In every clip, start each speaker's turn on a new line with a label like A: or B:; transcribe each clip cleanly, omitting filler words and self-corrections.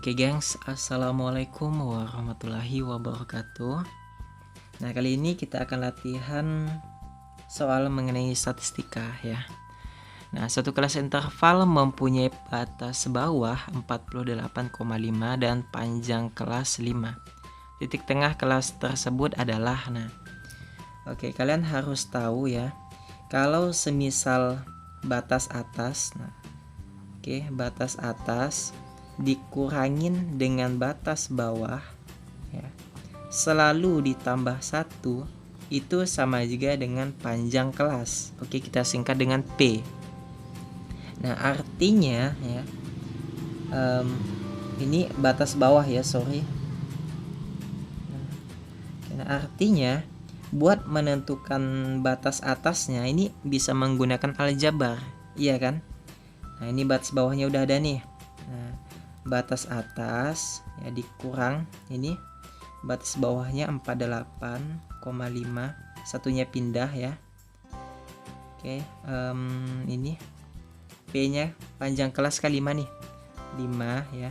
A: Oke gengs, assalamualaikum warahmatullahi wabarakatuh. Nah kali ini kita akan latihan soal mengenai statistika ya. Nah satu kelas interval mempunyai batas bawah 48,5 dan panjang kelas 5. Titik tengah kelas tersebut adalah oke, kalian harus tahu ya, kalau semisal batas atas, batas atas dikurangin dengan batas bawah ya, selalu ditambah 1 itu sama juga dengan panjang kelas. Oke, kita singkat dengan P. Nah artinya ya, ini batas bawah ya, sorry. Nah artinya buat menentukan batas atasnya ini bisa menggunakan aljabar, iya kan? Nah ini batas bawahnya udah ada nih. Nah, batas atas ya dikurang ini batas bawahnya 48,5, satunya pindah ya. Oke, ini P nya panjang kelas kali 5 nih, 5 ya,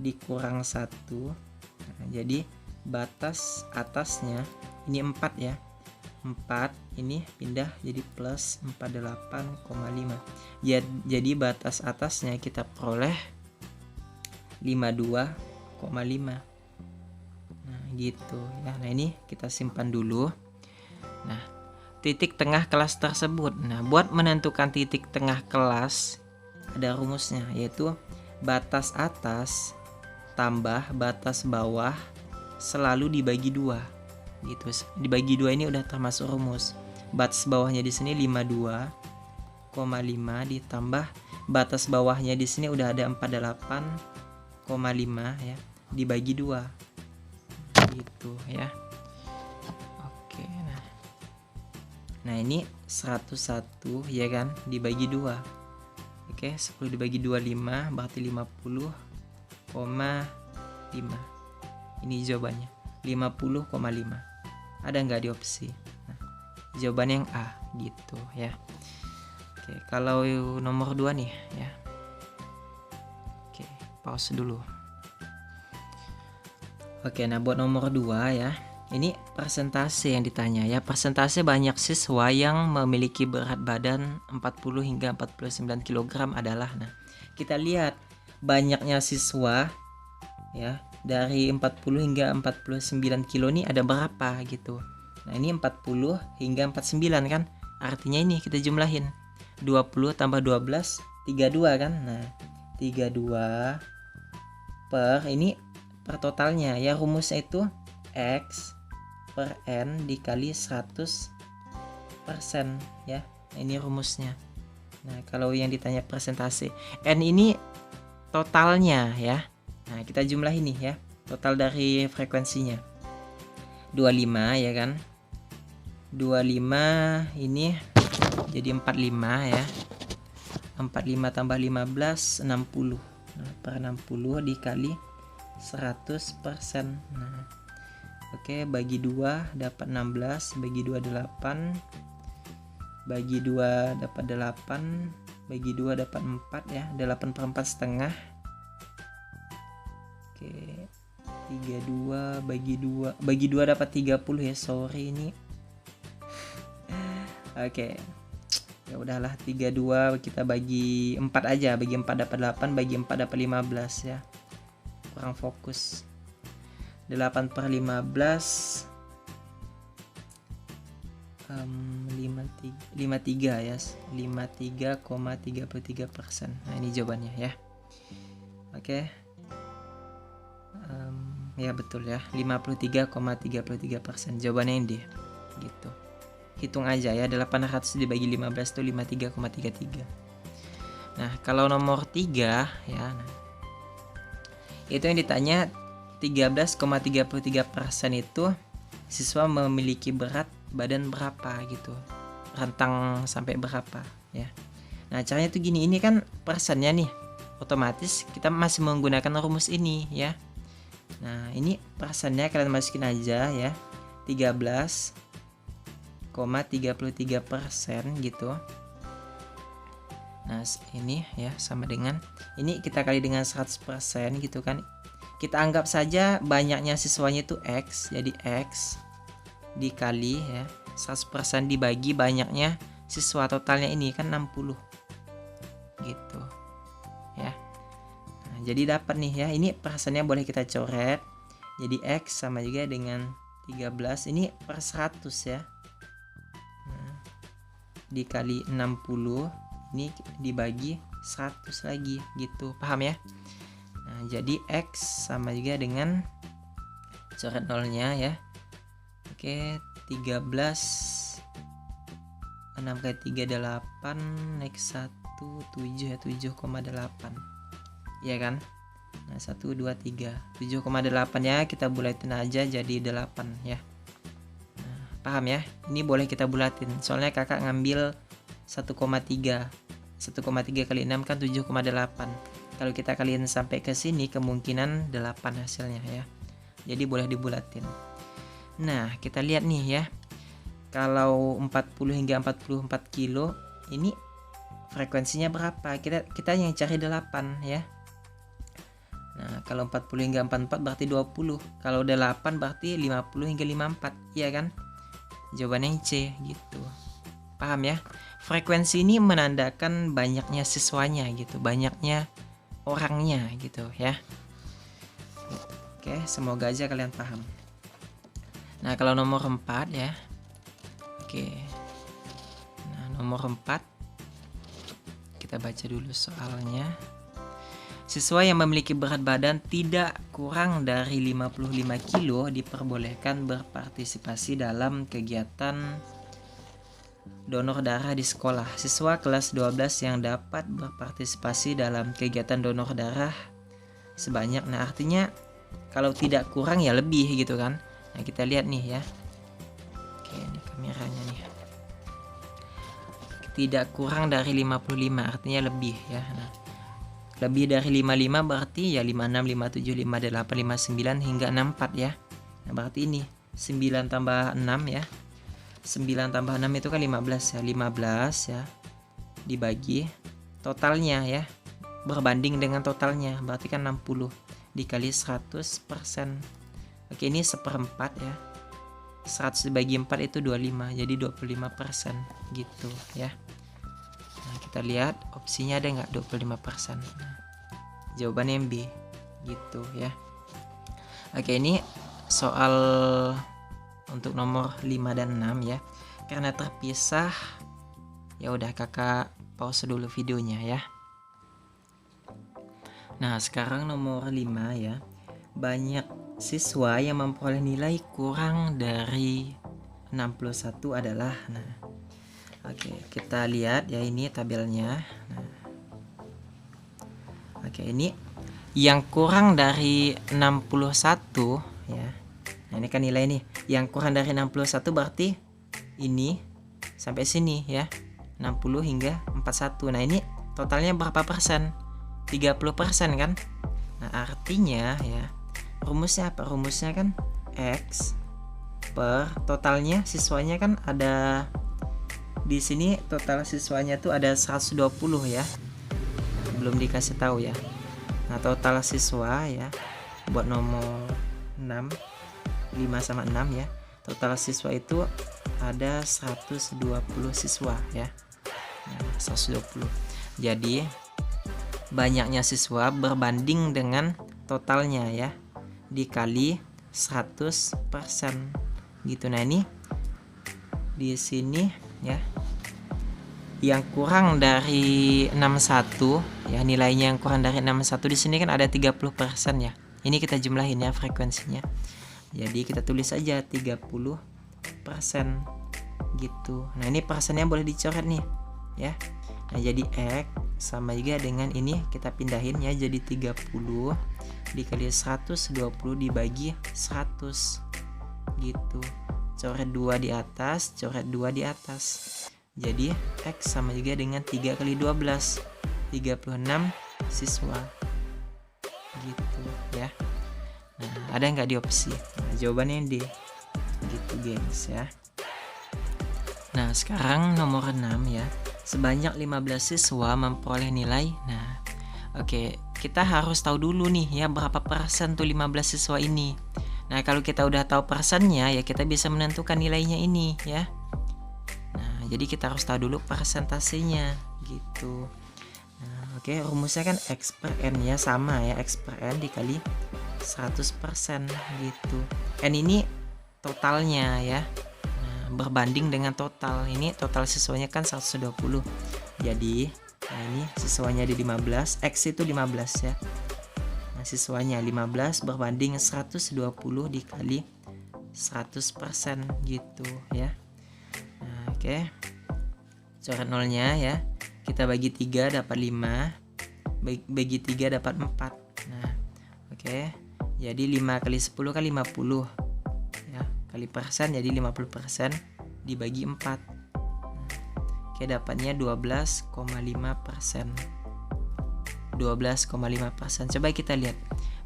A: dikurang 1. Nah, jadi batas atasnya ini 4 ya, 4 ini pindah jadi plus 48,5. Jadi batas atasnya kita peroleh 52,5. Nah gitu ya. Nah ini kita simpan dulu. Nah titik tengah kelas tersebut, nah buat menentukan titik tengah kelas ada rumusnya, yaitu batas atas tambah batas bawah selalu dibagi 2 gitu. Dibagi 2 ini udah termasuk rumus. Batas bawahnya di sini 52,5 ditambah batas bawahnya di sini udah ada 48,5 ya, dibagi 2 gitu ya. Oke, nah ini 101 ya kan, dibagi 2. Oke, 10 dibagi 25 berarti 50,5. Ini jawabannya 50,5. Ada nggak di opsi? Nah, jawabannya yang A gitu ya. Oke, kalau nomor 2 nih ya. Oke, pause dulu. Oke, nah buat nomor 2 ya. Ini persentase yang ditanya ya. Persentase banyak siswa yang memiliki berat badan 40 hingga 49 kg adalah, nah kita lihat banyaknya siswa ya, dari 40 hingga 49 kilo ini ada berapa gitu. Nah ini 40 hingga 49 kan, artinya ini kita jumlahin 20 tambah 12 32 kan. Nah 32 per ini per totalnya ya, rumusnya itu X per N dikali 100% ya. Nah, ini rumusnya. Nah kalau yang ditanya persentase, N ini totalnya ya. Nah kita jumlah ini ya, total dari frekuensinya 25 ya kan. 25 ini jadi 45 ya. 45 tambah 15 60. Nah, per 60 dikali 100%. Nah oke, bagi 2 dapat 16, bagi 2 8, bagi 2 dapat 8, bagi 2 dapat 4 ya, 8 per 4 setengah. Oke, 32 bagi 2 dapat 30 ya, sorry ini. Oke, ya udahlah, 32 kita bagi 4 aja, bagi 4 dapat 8, bagi 4 dapat 15 ya, kurang fokus. 8 per 15 53 ya, 53,33%. Nah ini jawabannya ya. Oke, ya betul ya, 53,33%. jawabannya ini gitu. Hitung aja ya, 800 dibagi 15 itu 53,33. Nah kalau nomor 3 ya, nah, itu yang ditanya 13,33% itu siswa memiliki berat badan berapa gitu, rentang sampai berapa ya. Nah caranya tuh gini, ini kan persennya nih, otomatis kita masih menggunakan rumus ini ya. Nah ini persennya kalian masukin aja ya, 13,33% gitu. Nah ini ya sama dengan, ini kita kali dengan 100% gitu kan, kita anggap saja banyaknya siswanya itu X. Jadi X dikali ya 100% dibagi banyaknya siswa, totalnya ini kan 60 gitu ya. Nah, jadi dapat nih ya, ini persennya boleh kita coret. Jadi X sama juga dengan 13 ini per 100 ya. Nah, dikali 60 ini dibagi 100 lagi gitu, paham ya? Nah, jadi X sama juga dengan coret nolnya ya. Oke, 13 6 kali 3 8, X 1 7 ya, 7,8 ya kan. Nah 1 2 3 7,8 ya, kita bulatin aja jadi 8 ya. Nah, paham ya, ini boleh kita bulatin soalnya kakak ngambil 1,3 kali 6 kan 7,8. Kalau kita kalian sampai ke sini kemungkinan 8 hasilnya ya, jadi boleh dibulatin. Nah kita lihat nih ya, kalau 40 hingga 44 kilo ini frekuensinya berapa, kita yang cari 8 ya. Nah kalau 40 hingga 44 berarti 20, kalau 8 berarti 50 hingga 54 ya kan, jawabannya C gitu, paham ya. Frekuensi ini menandakan banyaknya siswanya gitu, banyaknya orangnya gitu ya. Oke, semoga aja kalian paham. Nah kalau nomor 4 ya, oke, nah nomor 4 kita baca dulu soalnya. Siswa yang memiliki berat badan tidak kurang dari 55 kilo diperbolehkan berpartisipasi dalam kegiatan donor darah di sekolah. Siswa kelas 12 yang dapat berpartisipasi dalam kegiatan donor darah sebanyak, nah artinya kalau tidak kurang ya lebih gitu kan. Nah kita lihat nih ya, oke ini kameranya nih, tidak kurang dari 55 artinya lebih ya. Nah lebih dari 55 berarti ya 56, 57, 58, 59 hingga 64 ya. Nah berarti ini 9 tambah 6 ya, 9 tambah 6 itu kan 15 ya, 15 ya dibagi totalnya ya, berbanding dengan totalnya berarti kan 60 dikali 100%. Oke ini 1/4 ya, 100 dibagi 4 itu 25, jadi 25% gitu ya. Nah kita lihat opsinya ada nggak 25%. Nah, jawabannya yang B gitu ya. Oke ini soal untuk nomor 5 dan 6 ya. Karena terpisah ya udah kakak pause dulu videonya ya. Nah sekarang nomor 5 ya, banyak siswa yang memperoleh nilai kurang dari 61 adalah, nah oke kita lihat ya ini tabelnya. Nah, oke ini yang kurang dari 61 ya. Nah ini kan nilai nih, yang kurang dari 61 berarti ini sampai sini ya, 60 hingga 41. Nah ini totalnya berapa persen? 30% kan. Nah artinya ya, rumusnya apa? Rumusnya kan X per totalnya siswanya kan ada di sini, total siswanya tuh ada 120 ya. Belum dikasih tahu ya. Nah, total siswa ya buat nomor 6, 5 sama 6 ya. Total siswa itu ada 120 siswa ya. Nah, 120. Jadi banyaknya siswa berbanding dengan totalnya ya, dikali 100% gitu. Nah ini di sini ya, yang kurang dari 61 ya, nilainya yang kurang dari 61 di sini kan ada 30% ya. Ini kita jumlahin ya frekuensinya. Jadi kita tulis aja 30% gitu. Nah ini persennya boleh dicoret nih ya. Nah jadi X sama juga dengan ini kita pindahin ya, jadi 30 dikali 120 dibagi 100 gitu. Coret 2 di atas, coret 2 di atas. Jadi X sama juga dengan 3 kali 12, 36 siswa gitu ya. Nah ada nggak di opsi? Nah, jawabannya D gitu gengs ya. Nah sekarang nomor 6 ya, sebanyak 15 siswa memperoleh nilai. Nah oke, kita harus tahu dulu nih ya berapa persen tuh 15 siswa ini. Nah, kalau kita udah tahu persennya ya kita bisa menentukan nilainya ini ya. Nah, jadi kita harus tahu dulu persentasenya gitu. Nah, oke, rumusnya kan X per N ya, sama ya, X per N dikali 100% gitu. N ini totalnya ya. Nah, berbanding dengan total. Ini total siswanya kan 120. Jadi, nah ini siswanya di 15, X itu 15 ya. Nah, siswanya 15 berbanding 120 dikali 100% gitu ya. Nah, oke. Coret nolnya ya. Kita bagi 3 dapat 5. Bagi 3 dapat 4. Nah, oke. Jadi 5 kali 10 kan 50. Ya, kali persen jadi 50% dibagi 4. Oke, dapatnya 12,5%. 12,5%. Coba kita lihat.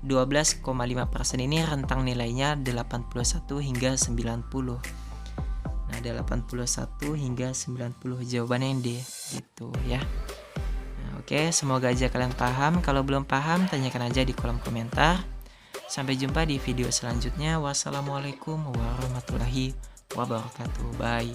A: 12,5% ini rentang nilainya 81 hingga 90. Nah, 81 hingga 90. Jawabannya yang D gitu ya. Nah, oke, semoga aja kalian paham. Kalau belum paham, tanyakan aja di kolom komentar. Sampai jumpa di video selanjutnya. Wassalamualaikum warahmatullahi wabarakatuh. Bye.